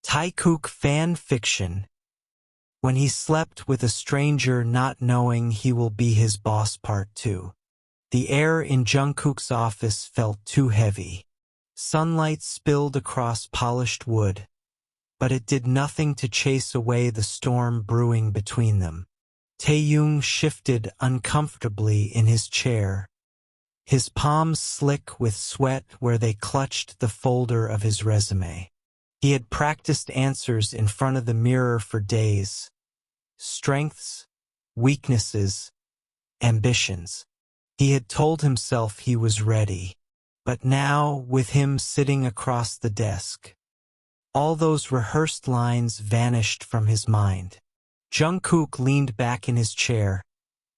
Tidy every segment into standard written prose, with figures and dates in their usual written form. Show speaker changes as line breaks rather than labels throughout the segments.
Taekook fan fiction. When he slept with a stranger not knowing he will be his boss Part 2. The air in Jungkook's office felt too heavy. Sunlight spilled across polished wood, but it did nothing to chase away the storm brewing between them. Taehyung shifted uncomfortably in his chair, his palms slick with sweat where they clutched the folder of his resume. He had practiced answers in front of the mirror for days. Strengths, weaknesses, ambitions. He had told himself he was ready. But now, with him sitting across the desk, all those rehearsed lines vanished from his mind. Jungkook leaned back in his chair,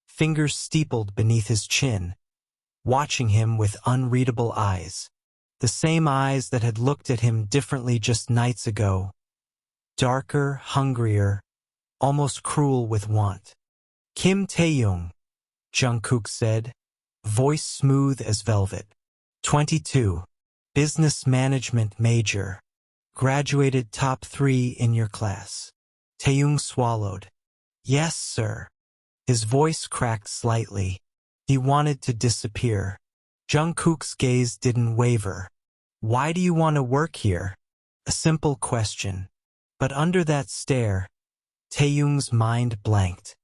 fingers steepled beneath his chin, watching him with unreadable eyes. The same eyes that had looked at him differently just nights ago. Darker, hungrier, almost cruel with want. "Kim Taehyung," Jungkook said, voice smooth as velvet. 22. Business management major. Graduated top 3 in your class. Taehyung swallowed. "Yes, sir." His voice cracked slightly. He wanted to disappear. Jungkook's gaze didn't waver. "Why do you want to work here?" A simple question. But under that stare, Taehyung's mind blanked.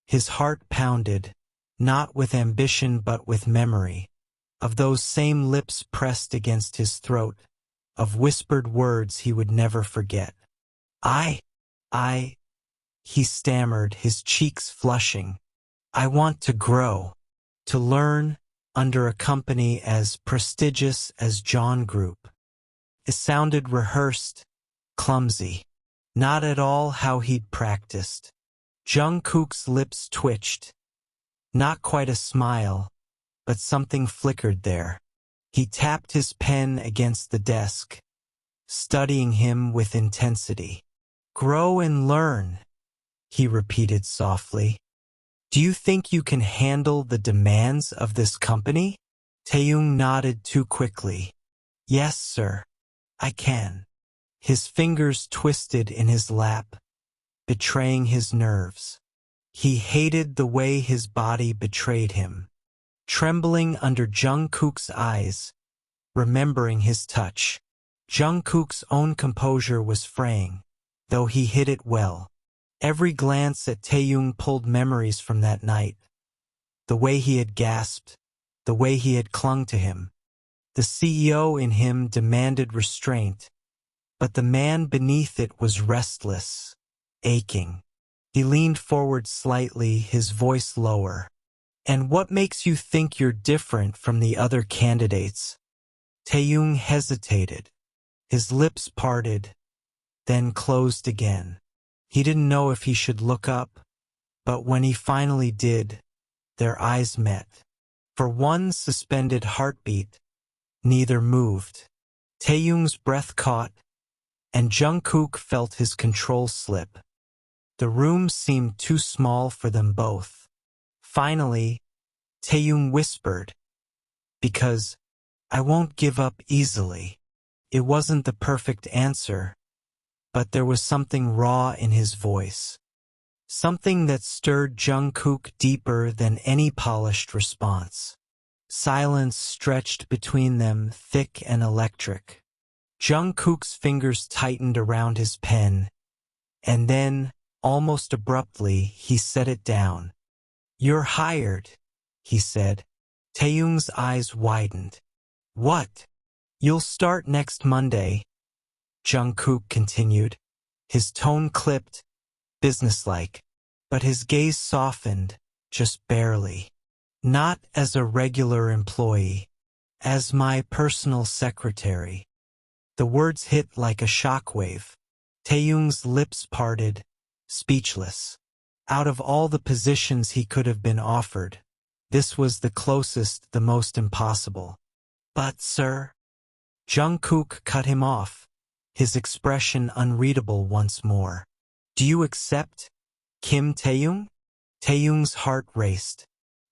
His heart pounded, not with ambition but with memory, of those same lips pressed against his throat, of whispered words he would never forget. I, he stammered, his cheeks flushing. "I want to grow, to learn, under a company as prestigious as John Group." It sounded rehearsed, clumsy, not at all how he'd practiced. Jungkook's lips twitched. Not quite a smile, but something flickered there. He tapped his pen against the desk, studying him with intensity. "Grow and learn," he repeated softly. "Do you think you can handle the demands of this company?" Taehyung nodded too quickly. "Yes, sir, I can." His fingers twisted in his lap, betraying his nerves. He hated the way his body betrayed him. Trembling under Jungkook's eyes, remembering his touch. Jungkook's own composure was fraying, though he hid it well. Every glance at Taehyung pulled memories from that night. The way he had gasped, the way he had clung to him. The CEO in him demanded restraint, but the man beneath it was restless, aching. He leaned forward slightly, his voice lower. "And what makes you think you're different from the other candidates?" Taehyung hesitated. His lips parted, then closed again. He didn't know if he should look up, but when he finally did, their eyes met. For one suspended heartbeat, neither moved. Taehyung's breath caught, and Jungkook felt his control slip. The room seemed too small for them both. Finally, Taehyung whispered, "Because I won't give up easily." It wasn't the perfect answer, but there was something raw in his voice. Something that stirred Jungkook deeper than any polished response. Silence stretched between them, thick and electric. Jungkook's fingers tightened around his pen, and then, almost abruptly, he set it down. "You're hired," he said. Taehyung's eyes widened. "What?" "You'll start next Monday," Jungkook continued, his tone clipped, businesslike, but his gaze softened, just barely. "Not as a regular employee, as my personal secretary." The words hit like a shockwave. Taehyung's lips parted, speechless. Out of all the positions he could have been offered, this was the closest, the most impossible. "But, sir," Jungkook cut him off, his expression unreadable once more. "Do you accept, Kim Taehyung?" Taehyung's heart raced.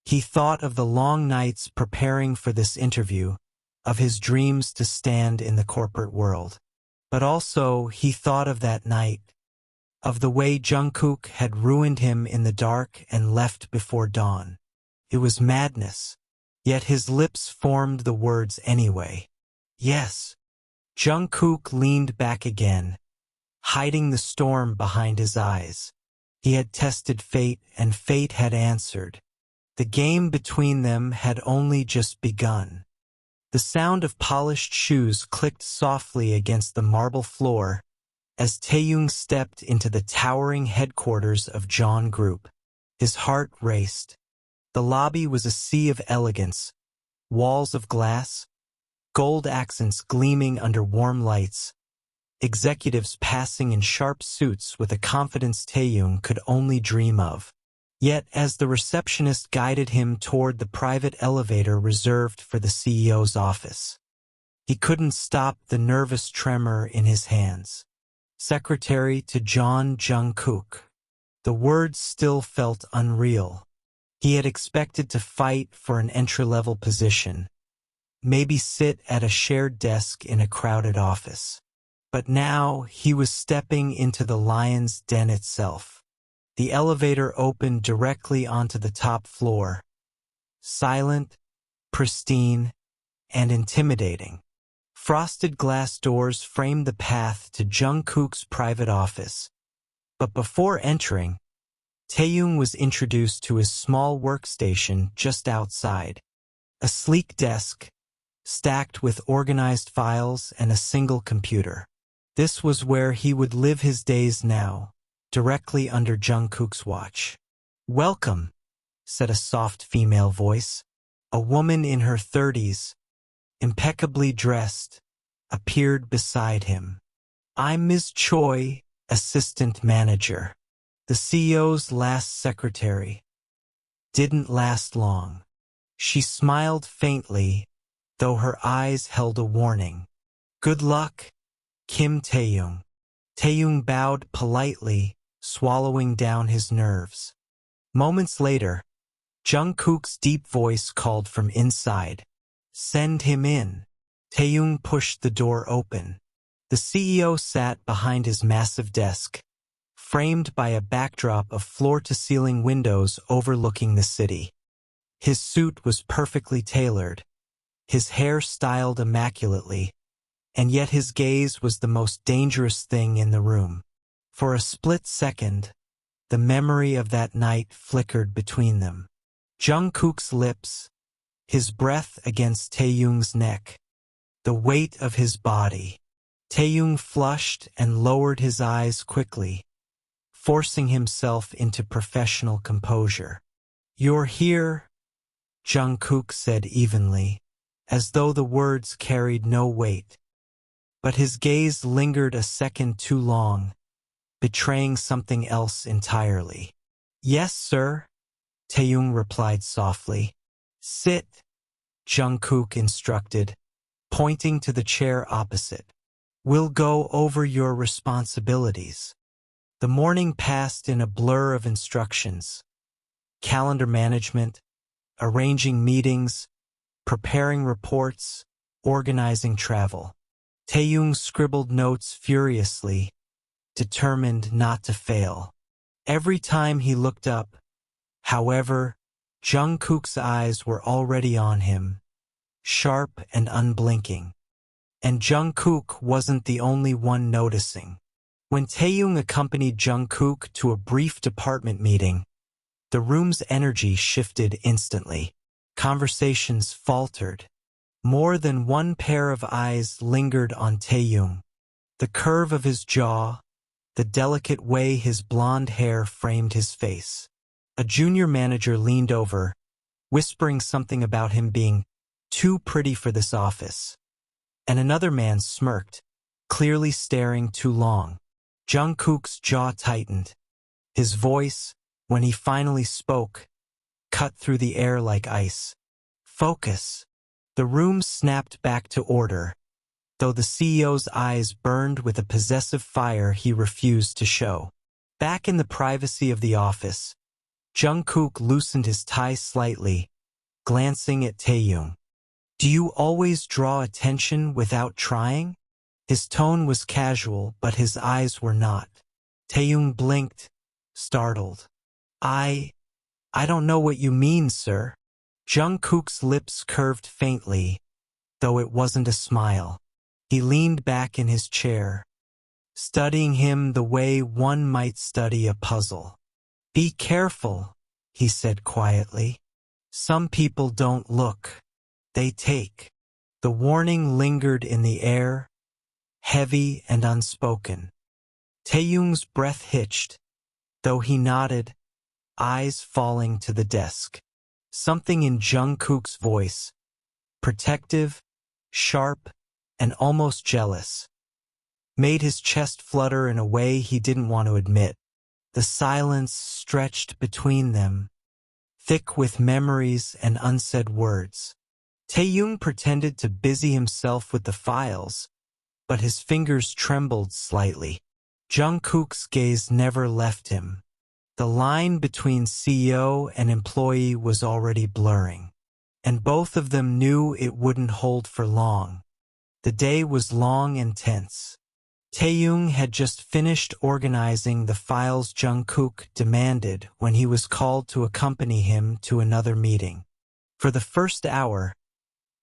He thought of the long nights preparing for this interview, of his dreams to stand in the corporate world. But also he thought of that night, of the way Jungkook had ruined him in the dark and left before dawn. It was madness, yet his lips formed the words anyway. Yes. Jungkook leaned back again, hiding the storm behind his eyes. He had tested fate, and fate had answered. The game between them had only just begun. The sound of polished shoes clicked softly against the marble floor as Taehyung stepped into the towering headquarters of John Group. His heart raced. The lobby was a sea of elegance, walls of glass, gold accents gleaming under warm lights, executives passing in sharp suits with a confidence Taehyung could only dream of. Yet as the receptionist guided him toward the private elevator reserved for the CEO's office, he couldn't stop the nervous tremor in his hands. Secretary to John Jungkook. The words still felt unreal. He had expected to fight for an entry-level position, maybe sit at a shared desk in a crowded office. But now he was stepping into the lion's den itself. The elevator opened directly onto the top floor, silent, pristine, and intimidating. Frosted glass doors framed the path to Jungkook's private office. But before entering, Taehyung was introduced to his small workstation just outside. A sleek desk, stacked with organized files and a single computer. This was where he would live his days now, directly under Jungkook's watch. "Welcome," said a soft female voice. A woman in her 30s, impeccably dressed, appeared beside him. "I'm Ms. Choi, assistant manager. The CEO's last secretary." Didn't last long. She smiled faintly, though her eyes held a warning. "Good luck, Kim Taehyung." Taehyung bowed politely, swallowing down his nerves. Moments later, Jungkook's deep voice called from inside. "Send him in." Taehyung pushed the door open. The CEO sat behind his massive desk, framed by a backdrop of floor-to-ceiling windows overlooking the city. His suit was perfectly tailored, his hair styled immaculately, and yet his gaze was the most dangerous thing in the room. For a split second, the memory of that night flickered between them. Jungkook's lips, his breath against Taehyung's neck, the weight of his body. Taehyung flushed and lowered his eyes quickly, forcing himself into professional composure. "You're here," Jungkook said evenly, as though the words carried no weight. But his gaze lingered a second too long, betraying something else entirely. "Yes, sir," Taehyung replied softly. "Sit," Jungkook instructed, pointing to the chair opposite. "We'll go over your responsibilities." The morning passed in a blur of instructions. Calendar management, arranging meetings, preparing reports, organizing travel. Taehyung scribbled notes furiously, determined not to fail. Every time he looked up, however, Jungkook's eyes were already on him, sharp and unblinking. And Jungkook wasn't the only one noticing. When Taehyung accompanied Jungkook to a brief department meeting, the room's energy shifted instantly. Conversations faltered. More than one pair of eyes lingered on Taehyung. The curve of his jaw, the delicate way his blonde hair framed his face. A junior manager leaned over, whispering something about him being too pretty for this office. And another man smirked, clearly staring too long. Jungkook's jaw tightened. His voice, when he finally spoke, cut through the air like ice. "Focus." The room snapped back to order, though the CEO's eyes burned with a possessive fire he refused to show. Back in the privacy of the office, Jungkook loosened his tie slightly, glancing at Taehyung. "Do you always draw attention without trying?" His tone was casual, but his eyes were not. Taehyung blinked, startled. I don't know what you mean, sir. Jungkook's lips curved faintly, though it wasn't a smile. He leaned back in his chair, studying him the way one might study a puzzle. Be careful, he said quietly. Some people don't look, they take. The warning lingered in the air, heavy and unspoken. Taehyung's breath hitched, though he nodded, eyes falling to the desk. Something in Jungkook's voice, protective, sharp, and almost jealous, made his chest flutter in a way he didn't want to admit. The silence stretched between them, thick with memories and unsaid words. Taehyung pretended to busy himself with the files, but his fingers trembled slightly. Jungkook's gaze never left him. The line between CEO and employee was already blurring, and both of them knew it wouldn't hold for long. The day was long and tense. Taehyung had just finished organizing the files Jungkook demanded when he was called to accompany him to another meeting. For the first hour,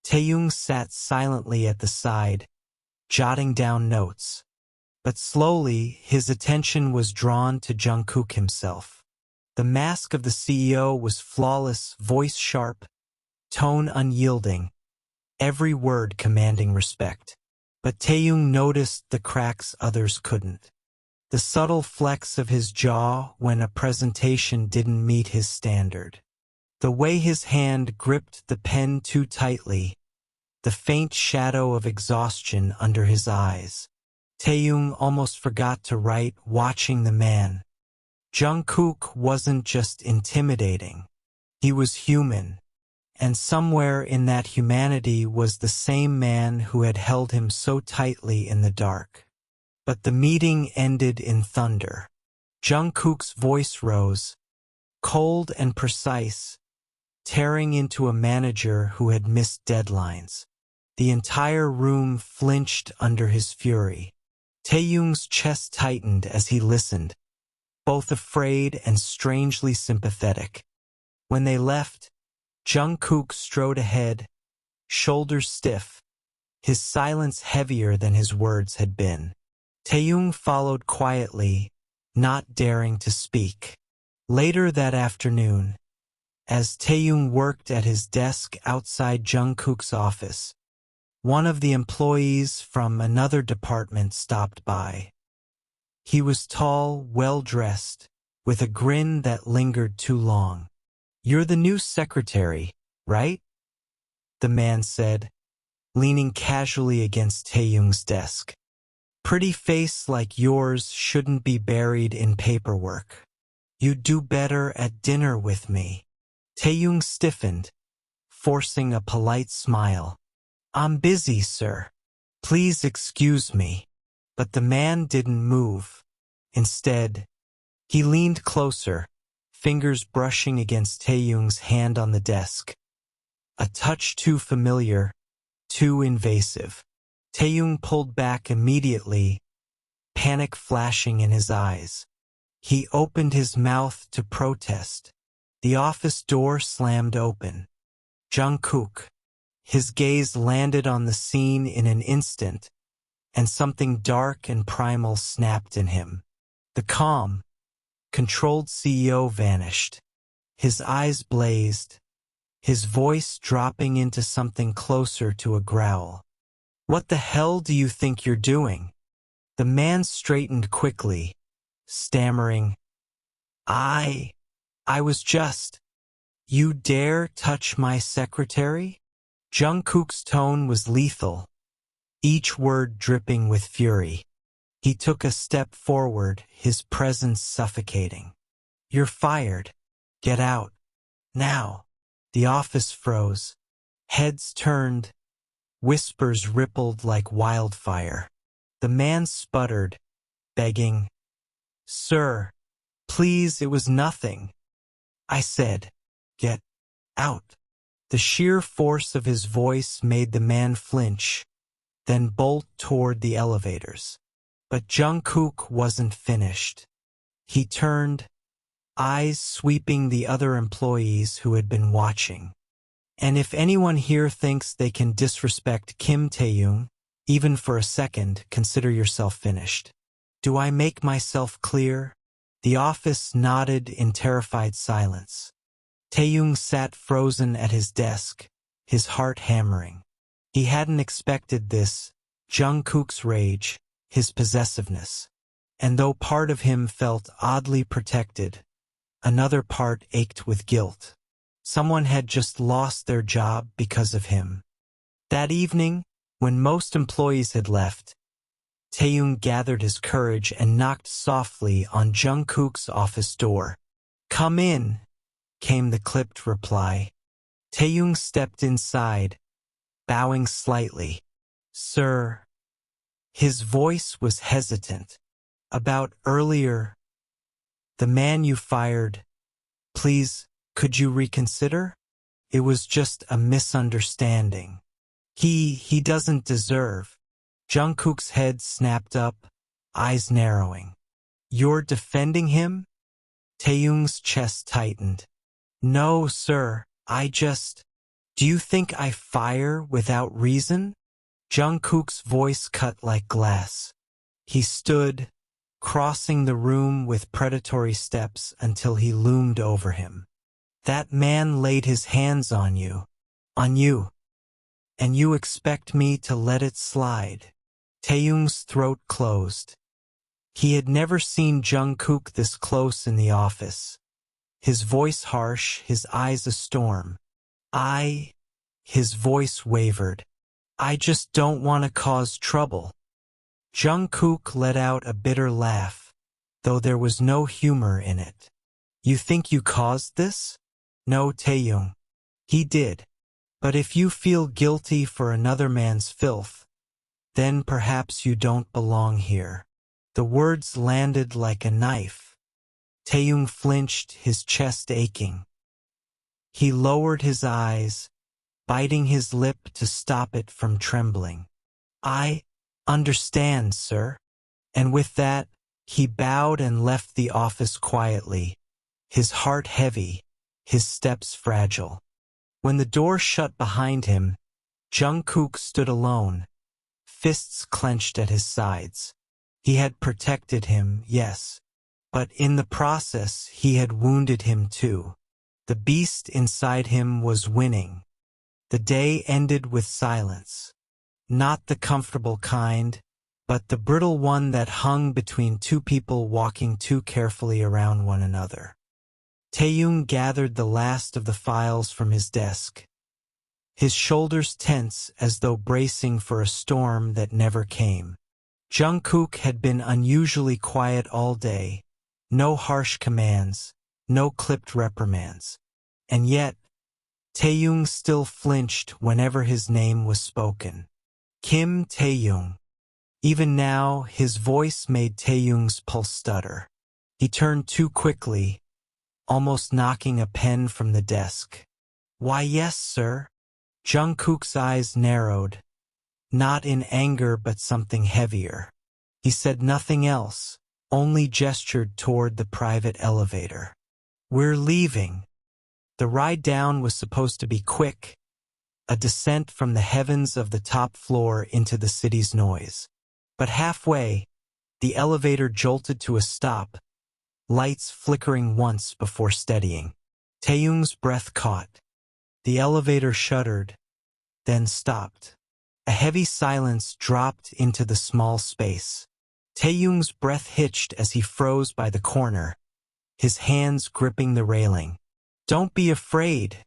Taehyung sat silently at the side, jotting down notes. But slowly, his attention was drawn to Jungkook himself. The mask of the CEO was flawless, voice sharp, tone unyielding, every word commanding respect. But Taehyung noticed the cracks others couldn't. The subtle flex of his jaw when a presentation didn't meet his standard. The way his hand gripped the pen too tightly. The faint shadow of exhaustion under his eyes. Taehyung almost forgot to write, watching the man. Jungkook wasn't just intimidating. He was human. And somewhere in that humanity was the same man who had held him so tightly in the dark. But the meeting ended in thunder. Jungkook's voice rose, cold and precise, tearing into a manager who had missed deadlines. The entire room flinched under his fury. Taehyung's chest tightened as he listened, both afraid and strangely sympathetic. When they left, Jungkook strode ahead, shoulders stiff, his silence heavier than his words had been. Taehyung followed quietly, not daring to speak. Later that afternoon, as Taehyung worked at his desk outside Jungkook's office, one of the employees from another department stopped by. He was tall, well-dressed, with a grin that lingered too long. "You're the new secretary, right?" the man said, leaning casually against Taehyung's desk. "Pretty face like yours shouldn't be buried in paperwork. You'd do better at dinner with me." Taehyung stiffened, forcing a polite smile. "I'm busy, sir. Please excuse me." But the man didn't move. Instead, he leaned closer, fingers brushing against Taehyung's hand on the desk. A touch too familiar, too invasive. Taehyung pulled back immediately, panic flashing in his eyes. He opened his mouth to protest. The office door slammed open. Jungkook. His gaze landed on the scene in an instant, and something dark and primal snapped in him. The calm, controlled CEO vanished. His eyes blazed, his voice dropping into something closer to a growl. "What the hell do you think you're doing?" The man straightened quickly, stammering, I was just... You dare touch my secretary?" Jungkook's tone was lethal, each word dripping with fury. He took a step forward, his presence suffocating. "You're fired. Get out. Now." The office froze. Heads turned. Whispers rippled like wildfire. The man sputtered, begging, "Sir, please, it was nothing. I said, get out." The sheer force of his voice made the man flinch, then bolt toward the elevators. But Jungkook wasn't finished. He turned, eyes sweeping the other employees who had been watching. And if anyone here thinks they can disrespect Kim Taehyung, even for a second, consider yourself finished. Do I make myself clear? The office nodded in terrified silence. Taehyung sat frozen at his desk, his heart hammering. He hadn't expected this, Jungkook's rage, his possessiveness. And though part of him felt oddly protected, another part ached with guilt. Someone had just lost their job because of him. That evening, when most employees had left, Taehyung gathered his courage and knocked softly on Jungkook's office door. "Come in," came the clipped reply. Taehyung stepped inside, bowing slightly. "Sir." His voice was hesitant. "About earlier, the man you fired, please, could you reconsider? It was just a misunderstanding. He doesn't deserve." Jungkook's head snapped up, eyes narrowing. "You're defending him?" Taehyung's chest tightened. "No, sir, do you think I fire without reason?" Jungkook's voice cut like glass. He stood, crossing the room with predatory steps until he loomed over him. "That man laid his hands on you. And you expect me to let it slide?" Taehyung's throat closed. He had never seen Jungkook this close in the office. His voice harsh, his eyes a storm. His voice wavered. "I just don't want to cause trouble." Jungkook let out a bitter laugh, though there was no humor in it. "You think you caused this?" "No, Taehyung. He did. But if you feel guilty for another man's filth, then perhaps you don't belong here." The words landed like a knife. Taehyung flinched, his chest aching. He lowered his eyes, biting his lip to stop it from trembling. "I understand, sir." And with that, he bowed and left the office quietly, his heart heavy, his steps fragile. When the door shut behind him, Jungkook stood alone, fists clenched at his sides. He had protected him, yes, but in the process he had wounded him too. The beast inside him was winning. The day ended with silence. Not the comfortable kind, but the brittle one that hung between two people walking too carefully around one another. Taehyung gathered the last of the files from his desk, his shoulders tense as though bracing for a storm that never came. Jungkook had been unusually quiet all day, no harsh commands, no clipped reprimands. And yet, Taehyung still flinched whenever his name was spoken. Kim Taehyung. Even now, his voice made Taehyung's pulse stutter. He turned too quickly, almost knocking a pen from the desk. "Why, yes, sir." Jungkook's eyes narrowed, not in anger but something heavier. He said nothing else, only gestured toward the private elevator. "We're leaving." The ride down was supposed to be quick, a descent from the heavens of the top floor into the city's noise. But halfway, the elevator jolted to a stop, lights flickering once before steadying. Taehyung's breath caught. The elevator shuddered, then stopped. A heavy silence dropped into the small space. Taehyung's breath hitched as he froze by the corner, his hands gripping the railing. "Don't be afraid,"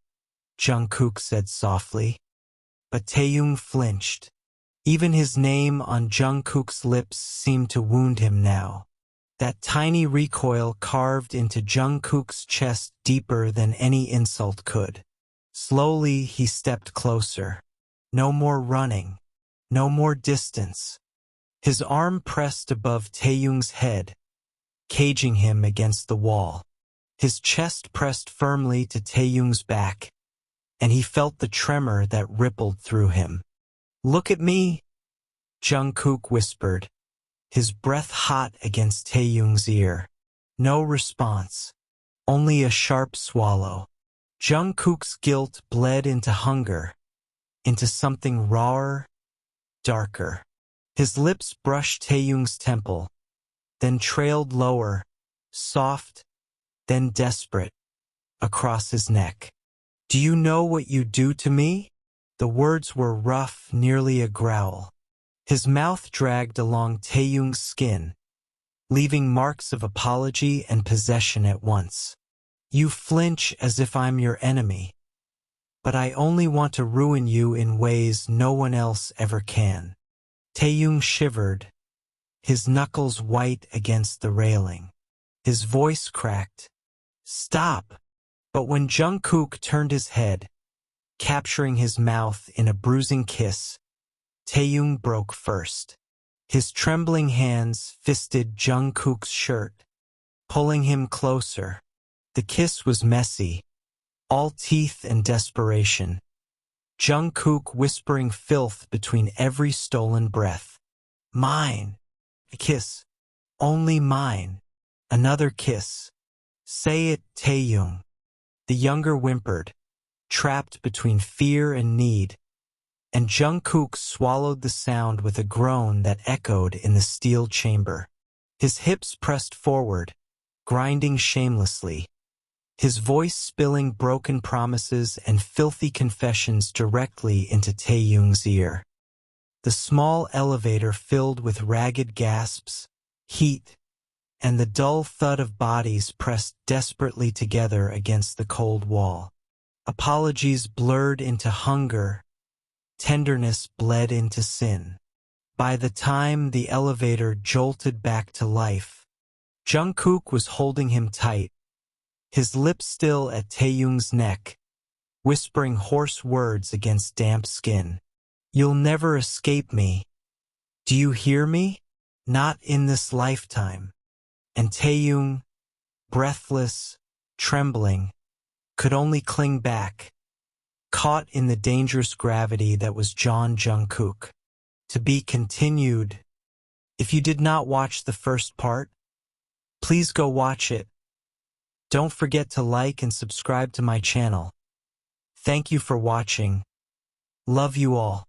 Jungkook said softly. But Taehyung flinched. Even his name on Jungkook's lips seemed to wound him now. That tiny recoil carved into Jungkook's chest deeper than any insult could. Slowly he stepped closer. No more running. No more distance. His arm pressed above Taehyung's head, caging him against the wall. His chest pressed firmly to Taehyung's back, and he felt the tremor that rippled through him. "Look at me," Jungkook whispered, his breath hot against Taehyung's ear. No response. Only a sharp swallow. Jungkook's guilt bled into hunger, into something rawer, darker. His lips brushed Taehyung's temple, then trailed lower, soft, then desperate, across his neck. Do you know what you do to me? The words were rough, nearly a growl. His mouth dragged along Taehyung's skin, leaving marks of apology and possession at once. You flinch as if I'm your enemy, but I only want to ruin you in ways no one else ever can. Taehyung shivered, his knuckles white against the railing. His voice cracked. Stop! But when Jungkook turned his head, capturing his mouth in a bruising kiss, Taehyung broke first. His trembling hands fisted Jungkook's shirt, pulling him closer. The kiss was messy, all teeth and desperation. Jungkook whispering filth between every stolen breath. Mine. A kiss. Only mine. Another kiss. Say it, Taehyung. The younger whimpered, trapped between fear and need, and Jungkook swallowed the sound with a groan that echoed in the steel chamber. His hips pressed forward, grinding shamelessly, his voice spilling broken promises and filthy confessions directly into Taehyung's ear. The small elevator filled with ragged gasps, heat, and the dull thud of bodies pressed desperately together against the cold wall. Apologies blurred into hunger, tenderness bled into sin. By the time the elevator jolted back to life, Jungkook was holding him tight, his lips still at Taehyung's neck, whispering hoarse words against damp skin. You'll never escape me. Do you hear me? Not in this lifetime. And Taehyung, breathless, trembling, could only cling back, caught in the dangerous gravity that was Jungkook. To be continued. If you did not watch the first part, please go watch it. Don't forget to like and subscribe to my channel. Thank you for watching. Love you all.